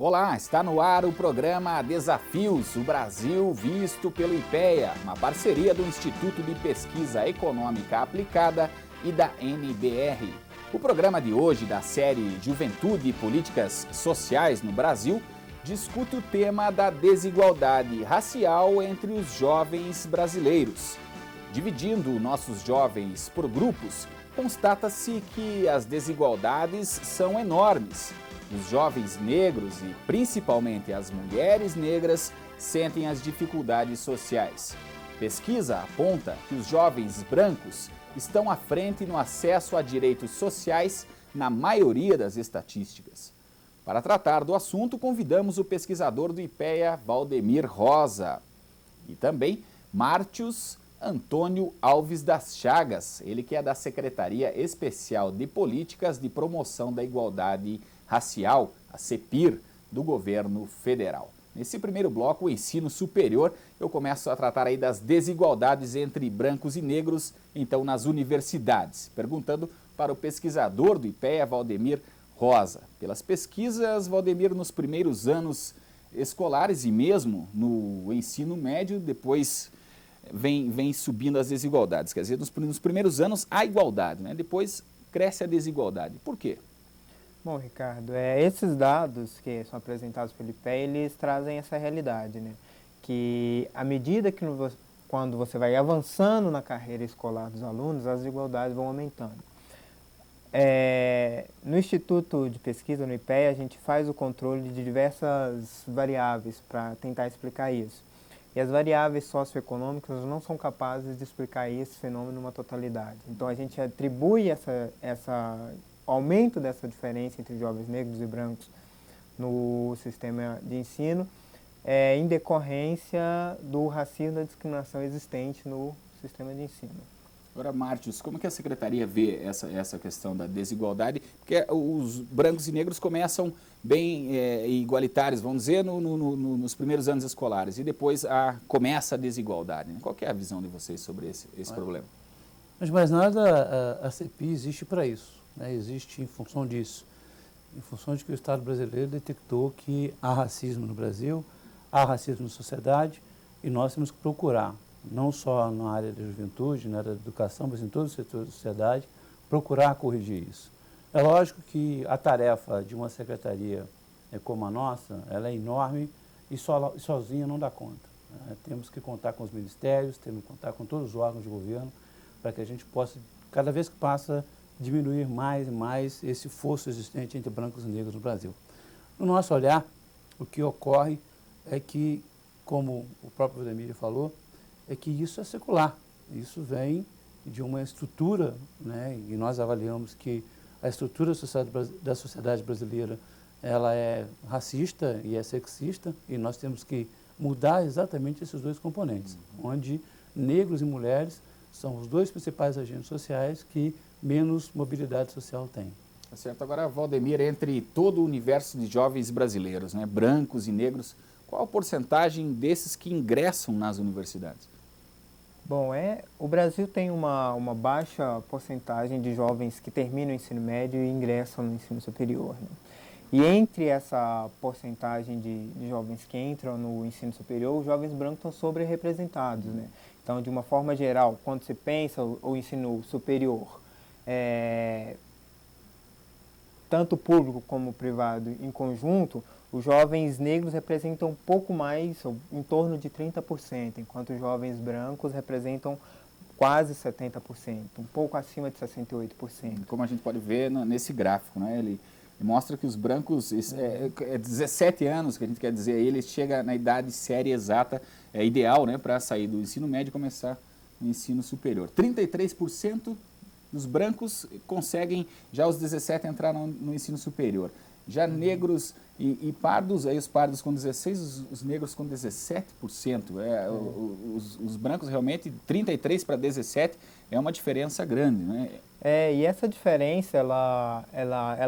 Olá, está no ar o programa Desafios, o Brasil visto pelo IPEA, uma parceria do Instituto de Pesquisa Econômica Aplicada e da NBR. O programa de hoje, da série Juventude e Políticas Sociais no Brasil, discute o tema da desigualdade racial entre os jovens brasileiros. Dividindo nossos jovens por grupos, constata-se que as desigualdades são enormes. Os jovens negros e principalmente as mulheres negras sentem as dificuldades sociais. Pesquisa aponta que os jovens brancos estão à frente no acesso a direitos sociais na maioria das estatísticas. Para tratar do assunto, convidamos o pesquisador do IPEA, Valdemir Rosa, e também Mártios Antônio Alves das Chagas, ele que é da Secretaria Especial de Políticas de Promoção da Igualdade Racial, a CEPIR, do governo federal. Nesse primeiro bloco, o ensino superior, eu começo a tratar aí das desigualdades entre brancos e negros, então nas universidades, perguntando para o pesquisador do IPEA, Valdemir Rosa. Pelas pesquisas, Valdemir, nos primeiros anos escolares e mesmo no ensino médio, depois vem subindo as desigualdades. Quer dizer, nos primeiros anos há igualdade, né? Depois cresce a desigualdade. Por quê? Bom, Ricardo, esses dados que são apresentados pelo IPEA, eles trazem essa realidade, né? Que à medida que quando você vai avançando na carreira escolar dos alunos, as desigualdades vão aumentando. No Instituto de Pesquisa, no IPEA, a gente faz o controle de diversas variáveis para tentar explicar isso. E as variáveis socioeconômicas não são capazes de explicar esse fenômeno numa totalidade. Então, a gente atribui o aumento dessa diferença entre jovens negros e brancos no sistema de ensino em decorrência do racismo e da discriminação existente no sistema de ensino. Agora, Mártios, como que a Secretaria vê essa questão da desigualdade? Porque os brancos e negros começam bem igualitários, vamos dizer, nos primeiros anos escolares, e depois começa a desigualdade, né? Qual que é a visão de vocês sobre esse problema? Mas mais nada, a CEPI existe para isso, né? Existe em função disso, em função de que o Estado brasileiro detectou que há racismo no Brasil, há racismo na sociedade, e nós temos que procurar, não só na área da juventude, na área da educação, mas em todo o setor da sociedade, procurar corrigir isso. É lógico que a tarefa de uma secretaria como a nossa, ela é enorme e sozinha não dá conta, né? Temos que contar com os ministérios, temos que contar com todos os órgãos de governo, para que a gente possa, cada vez que passa, diminuir mais e mais esse fosso existente entre brancos e negros no Brasil. No nosso olhar, o que ocorre é que, como o próprio Valdemir falou, é que isso é secular, isso vem de uma estrutura, né, e nós avaliamos que a estrutura da sociedade brasileira ela é racista e é sexista, e nós temos que mudar exatamente esses dois componentes, onde negros e mulheres são os dois principais agentes sociais que menos mobilidade social têm. Tá certo. Agora, Valdemir, entre todo o universo de jovens brasileiros, né, brancos e negros, qual a porcentagem desses que ingressam nas universidades? Bom, o Brasil tem uma baixa porcentagem de jovens que terminam o ensino médio e ingressam no ensino superior, né? E entre essa porcentagem de jovens que entram no ensino superior, os jovens brancos estão sobre-representados, né? Então, de uma forma geral, quando se pensa o ensino superior, tanto público como privado em conjunto, os jovens negros representam um pouco mais, em torno de 30%, enquanto os jovens brancos representam quase 70%, um pouco acima de 68%. Como a gente pode ver nesse gráfico, né? Ele mostra que os brancos, 17 anos, que a gente quer dizer, ele chega na idade séria exata, ideal, né, para sair do ensino médio e começar no ensino superior. 33% dos brancos conseguem, já aos 17, entrar no ensino superior. Já negros e pardos, aí os pardos com 16%, os negros com 17%. Os brancos realmente, 33% para 17% é uma diferença grande, né? E essa diferença, ela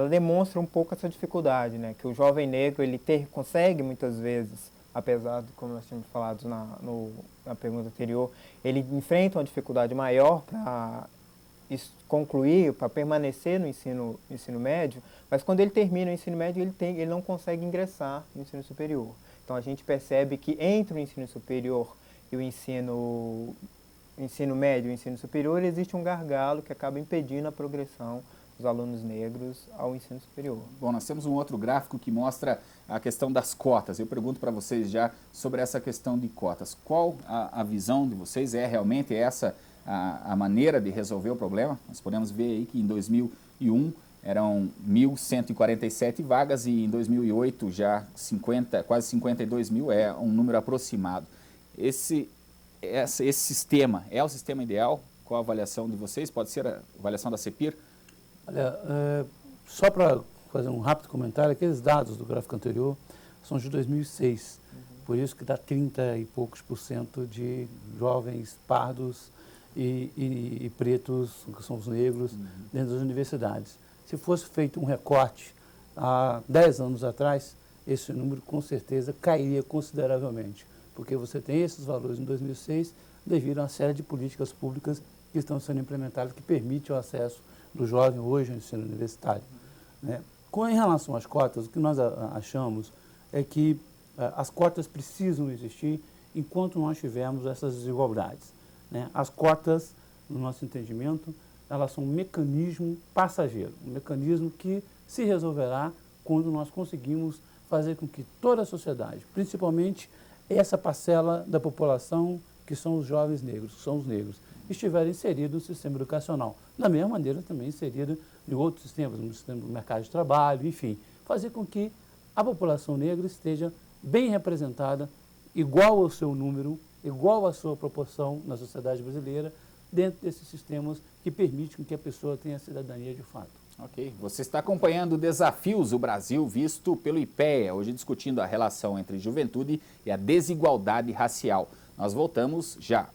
demonstra um pouco essa dificuldade, né? Que o jovem negro, ele consegue muitas vezes, apesar de, como nós tínhamos falado na pergunta anterior, ele enfrenta uma dificuldade maior para concluir, para permanecer no ensino médio, mas quando ele termina o ensino médio, ele não consegue ingressar no ensino superior. Então, a gente percebe que entre o ensino superior e o ensino médio e o ensino superior, existe um gargalo que acaba impedindo a progressão dos alunos negros ao ensino superior. Bom, nós temos um outro gráfico que mostra a questão das cotas. Eu pergunto para vocês já sobre essa questão de cotas. Qual a visão de vocês? É realmente essa a maneira de resolver o problema? Nós podemos ver aí que em 2001 eram 1.147 vagas e em 2008 já quase 52 mil, é um número aproximado. Esse sistema é o sistema ideal? Qual a avaliação de vocês? Pode ser a avaliação da CEPIR? Olha, só para fazer um rápido comentário, aqueles dados do gráfico anterior são de 2006, por isso que dá 30 e poucos % de jovens pardos e pretos, que são os negros, dentro das universidades. Se fosse feito um recorte há 10 anos atrás, esse número com certeza cairia consideravelmente, porque você tem esses valores em 2006 devido a uma série de políticas públicas que estão sendo implementadas que permitem o acesso do jovem hoje ao ensino universitário. Né? Em relação às cotas, o que nós achamos é que as cotas precisam existir enquanto nós tivermos essas desigualdades. Né? As cotas, no nosso entendimento, elas são um mecanismo passageiro, um mecanismo que se resolverá quando nós conseguimos fazer com que toda a sociedade, principalmente essa parcela da população que são os jovens negros, que são os negros, estiverem inseridos no sistema educacional. Da mesma maneira também inserido em outros sistemas, no sistema do mercado de trabalho, enfim, fazer com que a população negra esteja bem representada, igual ao seu número, igual à sua proporção na sociedade brasileira, dentro desses sistemas que permitem que a pessoa tenha cidadania de fato. Ok. Você está acompanhando Desafios o Brasil visto pelo IPEA, hoje discutindo a relação entre juventude e a desigualdade racial. Nós voltamos já.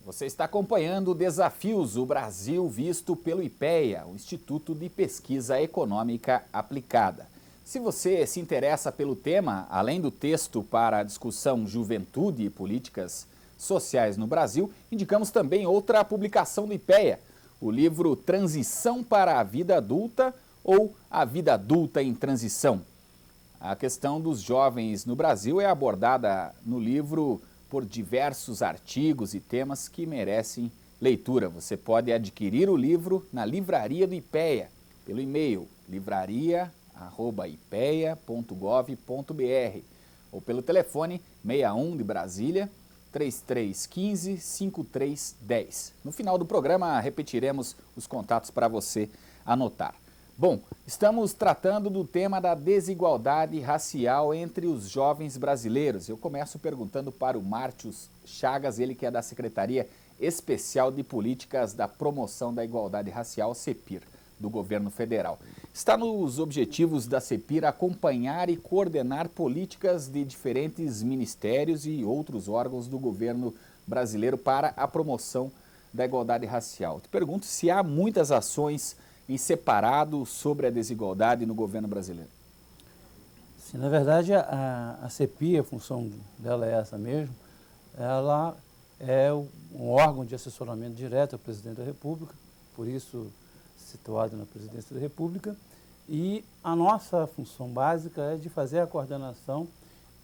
Você está acompanhando Desafios o Brasil visto pelo IPEA, o Instituto de Pesquisa Econômica Aplicada. Se você se interessa pelo tema, além do texto para a discussão Juventude e Políticas Sociais no Brasil, indicamos também outra publicação do IPEA, o livro Transição para a Vida Adulta ou A Vida Adulta em Transição. A questão dos jovens no Brasil é abordada no livro por diversos artigos e temas que merecem leitura. Você pode adquirir o livro na livraria do IPEA, pelo e-mail livraria@ipea.gov.br ou pelo telefone 61 de Brasília, 3315-5310. No final do programa, repetiremos os contatos para você anotar. Bom, estamos tratando do tema da desigualdade racial entre os jovens brasileiros. Eu começo perguntando para o Mártios Chagas, ele que é da Secretaria Especial de Políticas da Promoção da Igualdade Racial, CEPIR, do Governo Federal. Está nos objetivos da CEPIR acompanhar e coordenar políticas de diferentes ministérios e outros órgãos do governo brasileiro para a promoção da igualdade racial. Te pergunto se há muitas ações em separado sobre a desigualdade no governo brasileiro. Sim, na verdade, a CEPI, a função dela é essa mesmo, ela é um órgão de assessoramento direto ao presidente da República, por isso situado na presidência da República, e a nossa função básica é de fazer a coordenação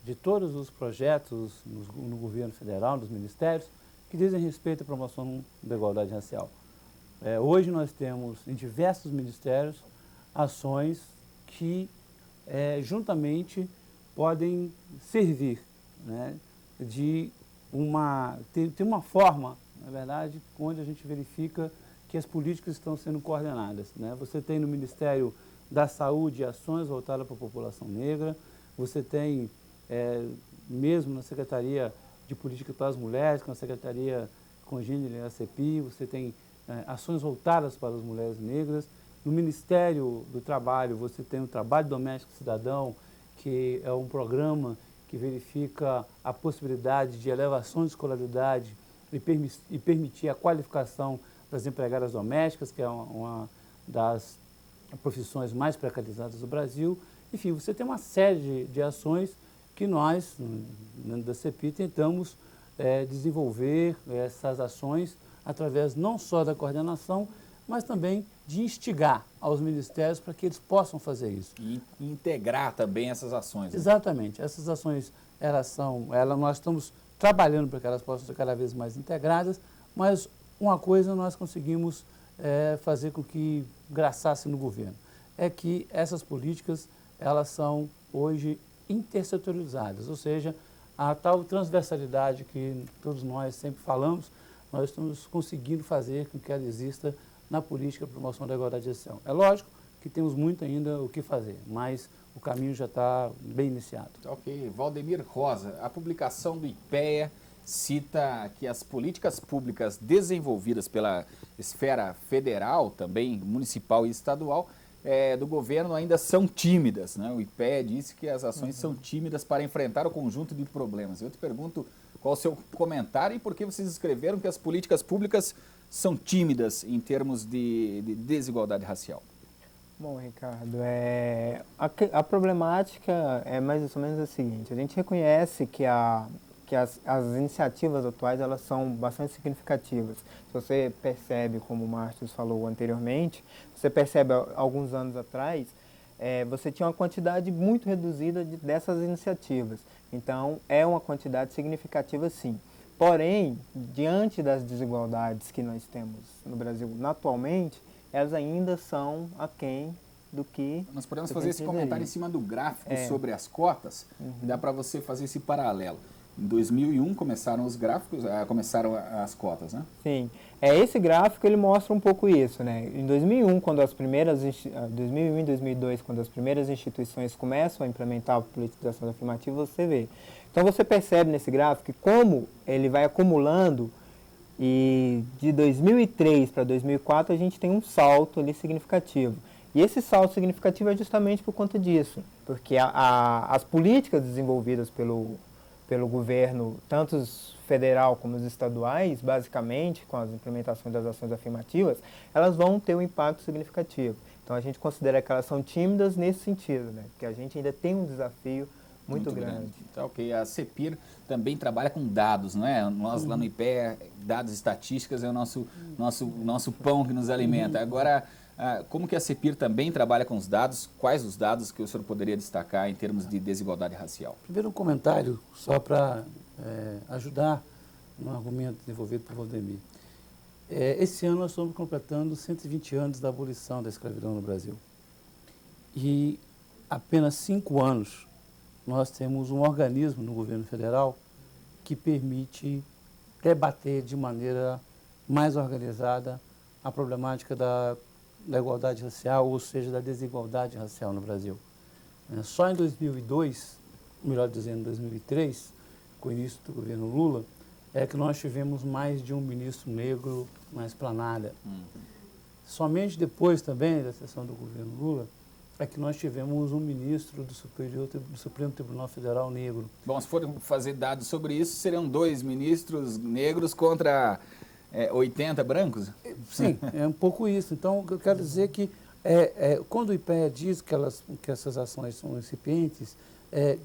de todos os projetos no governo federal, nos ministérios, que dizem respeito à promoção da igualdade racial. Hoje nós temos em diversos ministérios ações que juntamente podem servir, né, tem uma forma, na verdade, onde a gente verifica que as políticas estão sendo coordenadas. Né? Você tem no Ministério da Saúde ações voltadas para a população negra, você tem mesmo na Secretaria de Política para as Mulheres, com a Secretaria Congênere e a CEPI, você tem ações voltadas para as mulheres negras, No Ministério do Trabalho, você tem o Trabalho Doméstico Cidadão, que é um programa que verifica a possibilidade de elevação de escolaridade e permitir a qualificação das empregadas domésticas, que é uma das profissões mais precarizadas do Brasil. Enfim, você tem uma série de ações que nós, dentro da CEPI, tentamos desenvolver essas ações através não só da coordenação, mas também de instigar aos ministérios para que eles possam fazer isso. E integrar também essas ações. Né? Exatamente. Essas ações, nós estamos trabalhando para que elas possam ser cada vez mais integradas, mas uma coisa nós conseguimos fazer com que graçasse no governo, é que essas políticas, elas são hoje intersetorializadas, ou seja, a tal transversalidade que todos nós sempre falamos, nós estamos conseguindo fazer com que ela exista na política de promoção da igualdade racial. É lógico que temos muito ainda o que fazer, mas o caminho já está bem iniciado. Ok. Valdemir Rosa, a publicação do IPEA cita que as políticas públicas desenvolvidas pela esfera federal, também municipal e estadual, do governo ainda são tímidas. Né? O IPEA disse que as ações são tímidas para enfrentar o conjunto de problemas. Eu te pergunto qual o seu comentário e por que vocês escreveram que as políticas públicas são tímidas em termos de desigualdade racial. Bom, Ricardo, a problemática é mais ou menos a seguinte: a gente reconhece que as iniciativas atuais elas são bastante significativas. Se você percebe, como o Márcio falou anteriormente, você percebe alguns anos atrás, você tinha uma quantidade muito reduzida dessas iniciativas. Então, é uma quantidade significativa, sim. Porém, diante das desigualdades que nós temos no Brasil atualmente, elas ainda são aquém do que... Nós podemos fazer esse comentário em cima do gráfico sobre as cotas, dá para você fazer esse paralelo. Em 2001 começaram os gráficos, começaram as cotas, né? Sim. Esse gráfico ele mostra um pouco isso, né? Em 2001, quando as primeiras 2001 e 2002, quando as primeiras instituições começam a implementar a politização afirmativa, você vê. Então você percebe nesse gráfico que como ele vai acumulando, e de 2003 para 2004 a gente tem um salto ali significativo. E esse salto significativo é justamente por conta disso, porque as políticas desenvolvidas pelo governo, tanto os federal como os estaduais, basicamente, com as implementações das ações afirmativas, elas vão ter um impacto significativo. Então a gente considera que elas são tímidas nesse sentido, né? Porque a gente ainda tem um desafio muito grande. Tá, ok. A CEPIR também trabalha com dados, não é? Nós lá no IPEA, dados estatísticas é o nosso pão que nos alimenta. Agora, como que a CEPIR também trabalha com os dados? Quais os dados que o senhor poderia destacar em termos de desigualdade racial? Primeiro um comentário, só para ajudar no argumento desenvolvido por Valdemir. Esse ano nós estamos completando 120 anos da abolição da escravidão no Brasil. E apenas 5 anos nós temos um organismo no governo federal que permite debater de maneira mais organizada a problemática da igualdade racial, ou seja, da desigualdade racial no Brasil. Só em 2002, melhor dizendo, em 2003, com o início do governo Lula, é que nós tivemos mais de um ministro negro na esplanada. Somente depois também da sessão do governo Lula, é que nós tivemos um ministro do Supremo Tribunal Federal negro. Bom, se for fazer dados sobre isso, seriam 2 ministros negros contra 80 brancos? Sim, é um pouco isso. Então, eu quero dizer que quando o IPEA diz que essas ações são incipientes,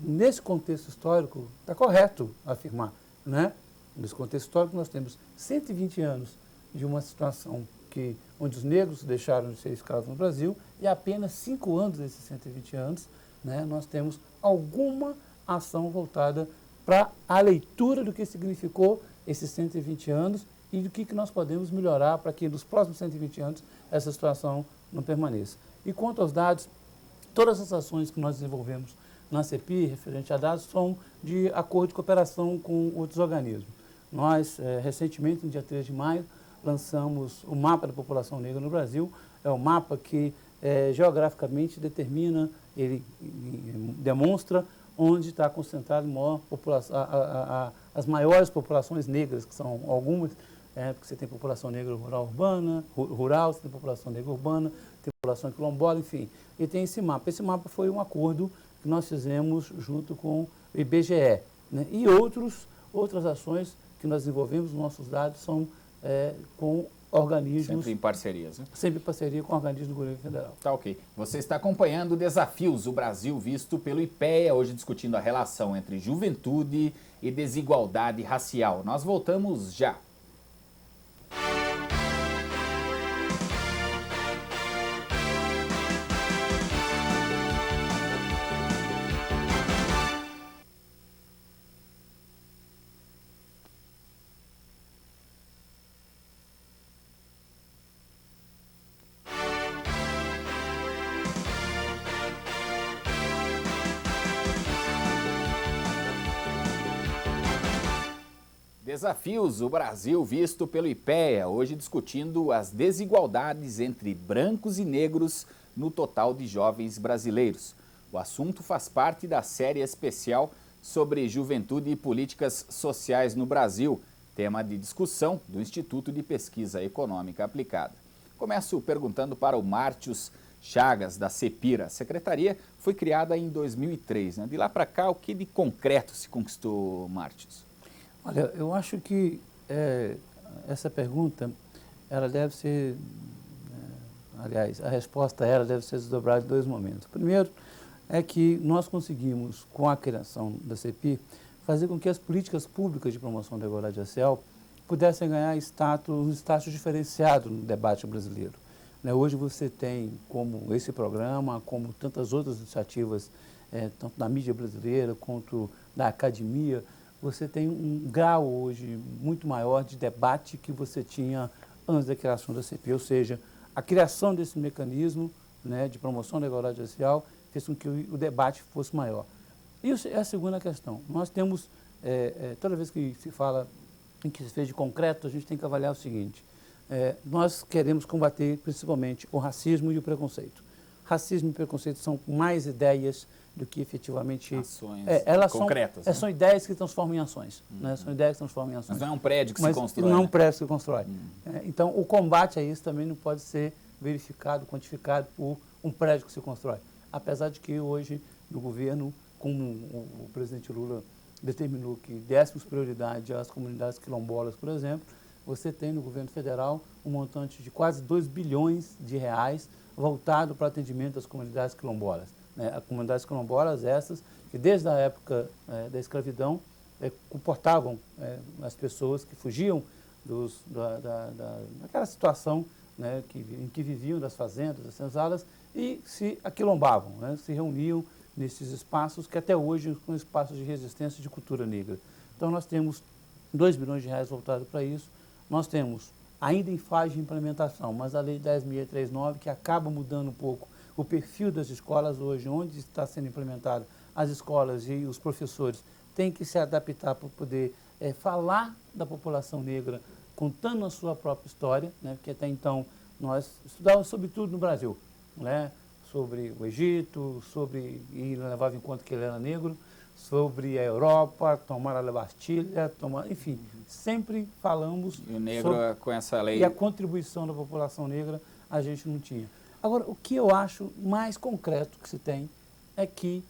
nesse contexto histórico, está correto afirmar, né? Nesse contexto histórico, nós temos 120 anos de uma situação onde os negros deixaram de ser escravos no Brasil, e apenas 5 anos desses 120 anos, né, nós temos alguma ação voltada para a leitura do que significou esses 120 anos e do que nós podemos melhorar para que nos próximos 120 anos essa situação não permaneça. E quanto aos dados, todas as ações que nós desenvolvemos na CEPI, referente a dados, são de acordo de cooperação com outros organismos. Nós, recentemente, no dia 3 de maio, lançamos o mapa da população negra no Brasil. É um mapa que geograficamente determina, ele demonstra onde está concentrado as maiores populações negras, que são algumas porque você tem população negra rural, você tem população negra urbana, tem população quilombola, enfim. E tem esse mapa. Esse mapa foi um acordo que nós fizemos junto com o IBGE, né? E outras ações que nós desenvolvemos, nossos dados são com organismos... Sempre em parcerias, né? Sempre em parceria com organismos do governo federal. Tá ok. Você está acompanhando Desafios, o Brasil visto pelo IPEA, hoje discutindo a relação entre juventude e desigualdade racial. Nós voltamos já. Desafios, o Brasil visto pelo IPEA, hoje discutindo as desigualdades entre brancos e negros no total de jovens brasileiros. O assunto faz parte da série especial sobre juventude e políticas sociais no Brasil, tema de discussão do Instituto de Pesquisa Econômica Aplicada. Começo perguntando para o Mártios Chagas, da CEPIR. A secretaria foi criada em 2003. Né? De lá para cá, o que de concreto se conquistou, Mártios? Olha, eu acho que essa pergunta, ela deve ser, aliás, a resposta a ela deve ser desdobrada em dois momentos. O primeiro é que nós conseguimos, com a criação da CEPIR, fazer com que as políticas públicas de promoção da igualdade racial pudessem ganhar um status diferenciado no debate brasileiro. Né? Hoje você tem, como esse programa, como tantas outras iniciativas, tanto da mídia brasileira quanto da academia, você tem um grau hoje muito maior de debate que você tinha antes da criação da CEPIR, ou seja, a criação desse mecanismo, né, de promoção da igualdade racial fez com que o debate fosse maior. Isso é a segunda questão. Nós temos, toda vez que se fala em que se fez de concreto, a gente tem que avaliar o seguinte, nós queremos combater principalmente o racismo e o preconceito. Racismo e preconceito são mais ideias do que efetivamente... Ações concretas. São ideias que transformam em ações. Né? São ideias que transformam em ações. Mas não é um prédio que se constrói. Não é um prédio que se constrói. Então, o combate a isso também não pode ser verificado, quantificado por um prédio que se constrói. Apesar de que hoje, no governo, como o presidente Lula determinou que dessemos prioridade às comunidades quilombolas, por exemplo, você tem no governo federal um montante de quase 2 bilhões de reais voltado para atendimento das comunidades quilombolas. As comunidades quilombolas, essas que desde a época da escravidão comportavam as pessoas que fugiam daquela situação, né, em que viviam das fazendas, das senzalas, e se aquilombavam, né, se reuniam nesses espaços que até hoje são espaços de resistência e de cultura negra. Então nós temos 2 bilhões de reais voltados para isso. Nós temos, ainda em fase de implementação, mas a Lei 10.639, que acaba mudando um pouco o perfil das escolas hoje, onde está sendo implementado, as escolas e os professores têm que se adaptar para poder falar da população negra, contando a sua própria história, né? Porque até então nós estudávamos sobre tudo no Brasil, né? Sobre o Egito, e levava em conta que ele era negro, sobre a Europa, tomar a Bastilha, enfim, sempre falamos e o negro sobre, com essa lei. E a contribuição da população negra a gente não tinha. Agora, o que eu acho mais concreto que se tem é que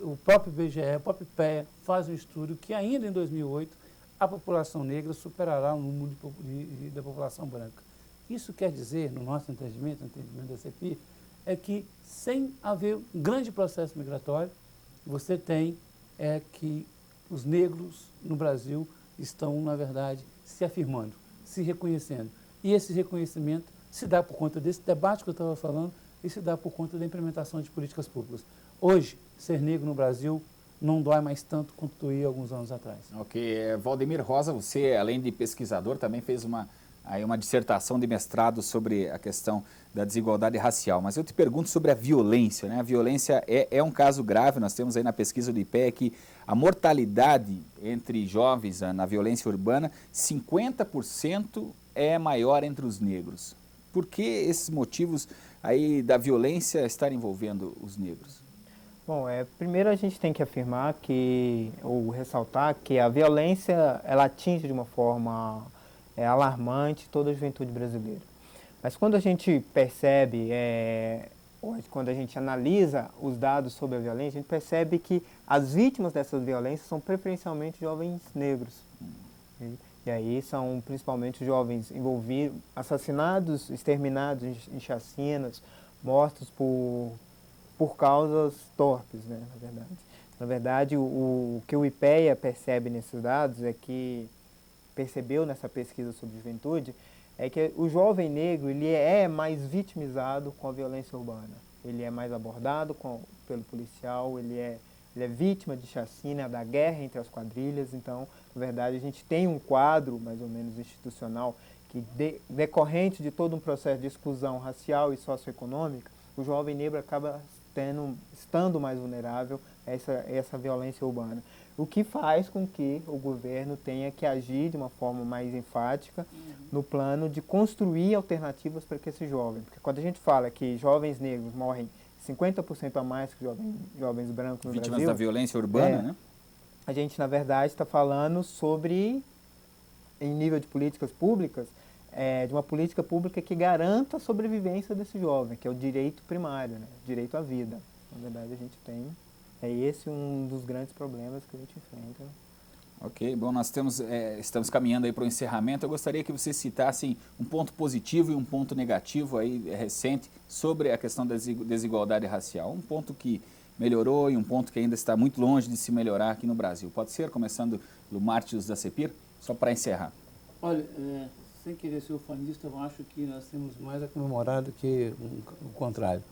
o próprio IBGE, o próprio IPEA faz um estudo que ainda em 2008 a população negra superará o número da população branca. Isso quer dizer, no nosso entendimento, no entendimento da CEPIR, é que sem haver um grande processo migratório, você tem que os negros no Brasil estão, na verdade, se afirmando, se reconhecendo. E esse reconhecimento se dá por conta desse debate que eu estava falando e se dá por conta da implementação de políticas públicas. Hoje, ser negro no Brasil não dói mais tanto quanto doía alguns anos atrás. Ok. Valdemir Rosa, você, além de pesquisador, também fez uma dissertação de mestrado sobre a questão da desigualdade racial. Mas eu te pergunto sobre a violência, né? A violência é um caso grave. Nós temos aí na pesquisa do IPEA que a mortalidade entre jovens na violência urbana, 50% é maior entre os negros. Por que esses motivos aí da violência estar envolvendo os negros? Bom, primeiro a gente tem que afirmar ou ressaltar que a violência, ela atinge de uma forma é alarmante toda a juventude brasileira. Mas quando a gente percebe, hoje, quando a gente analisa os dados sobre a violência, a gente percebe que as vítimas dessas violências são preferencialmente jovens negros. E aí são principalmente jovens envolvidos, assassinados, exterminados em chacinas, mortos por causas torpes, né, na verdade. Na verdade, o que o IPEA percebe nesses dados é que, percebeu nessa pesquisa sobre juventude, é que o jovem negro ele é mais vitimizado com a violência urbana. Ele é mais abordado pelo policial, ele é vítima de chacina, da guerra entre as quadrilhas. Então, na verdade, a gente tem um quadro, mais ou menos institucional, que decorrente de todo um processo de exclusão racial e socioeconômica, o jovem negro acaba estando mais vulnerável a essa violência urbana. O que faz com que o governo tenha que agir de uma forma mais enfática no plano de construir alternativas para que esse jovem, porque quando a gente fala que jovens negros morrem 50% a mais que jovens brancos no Vítimas Brasil, da violência urbana, né? A gente, na verdade, está falando sobre, em nível de políticas públicas, de uma política pública que garanta a sobrevivência desse jovem, que é o direito primário, né? Direito à vida. Na verdade, a gente tem... É esse um dos grandes problemas que a gente enfrenta. Ok, bom, nós estamos caminhando aí para o encerramento. Eu gostaria que você citasse um ponto positivo e um ponto negativo aí recente sobre a questão da desigualdade racial. Um ponto que melhorou e um ponto que ainda está muito longe de se melhorar aqui no Brasil. Pode ser, começando pelo Mártios da CEPIR, só para encerrar. Olha, sem querer ser ufanista, eu acho que nós temos mais a comemorar do que o contrário.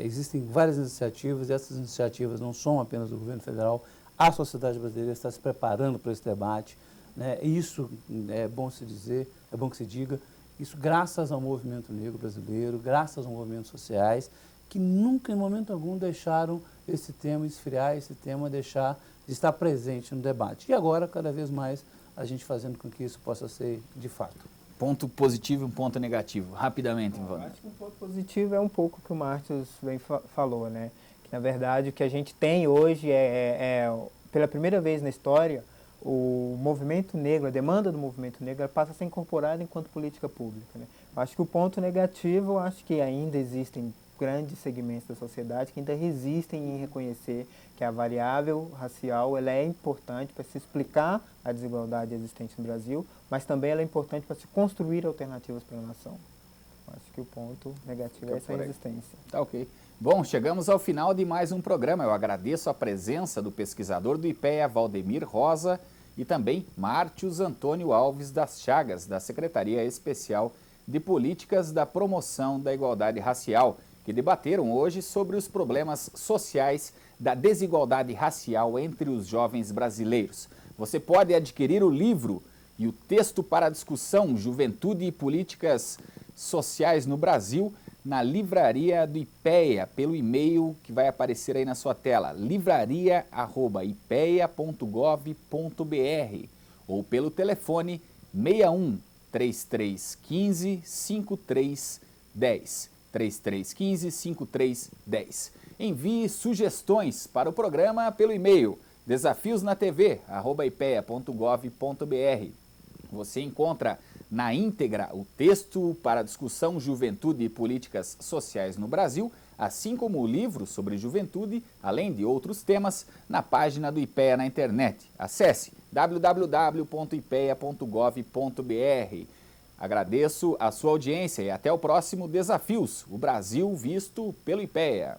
Existem várias iniciativas, e essas iniciativas não são apenas do governo federal, a sociedade brasileira está se preparando para esse debate, né? Isso é bom se dizer, é bom que se diga, isso graças ao movimento negro brasileiro, graças aos movimentos sociais, que nunca, em momento algum, deixaram esse tema esfriar, esse tema deixar de estar presente no debate. E agora, cada vez mais, a gente fazendo com que isso possa ser de fato. Ponto positivo e um ponto negativo, rapidamente, Ivana. Acho que um ponto positivo é um pouco o que o Márcio falou, né? Que, na verdade, o que a gente tem hoje pela primeira vez na história, o movimento negro, a demanda do movimento negro, ela passa a ser incorporada enquanto política pública, né? Acho que o ponto negativo, acho que ainda existem grandes segmentos da sociedade que ainda resistem em reconhecer que a variável racial ela é importante para se explicar a desigualdade existente no Brasil, mas também ela é importante para se construir alternativas para a nação. Acho que o ponto negativo é essa resistência. Tá ok. Bom, chegamos ao final de mais um programa. Eu agradeço a presença do pesquisador do IPEA, Valdemir Rosa, e também Mártios Antônio Alves das Chagas, da Secretaria Especial de Políticas da Promoção da Igualdade Racial, que debateram hoje sobre os problemas sociais da desigualdade racial entre os jovens brasileiros. Você pode adquirir o livro e o texto para a discussão Juventude e Políticas Sociais no Brasil na livraria do IPEA, pelo e-mail que vai aparecer aí na sua tela, livraria@ipea.gov.br, ou pelo telefone 61 3315 5310. 3315-5310. Envie sugestões para o programa pelo e-mail desafiosnatv@ipea.gov.br. Você encontra na íntegra o texto para a discussão Juventude e Políticas Sociais no Brasil, assim como o livro sobre juventude, além de outros temas, na página do IPEA na internet. Acesse www.ipea.gov.br. Agradeço a sua audiência e até o próximo Desafios, o Brasil visto pelo IPEA.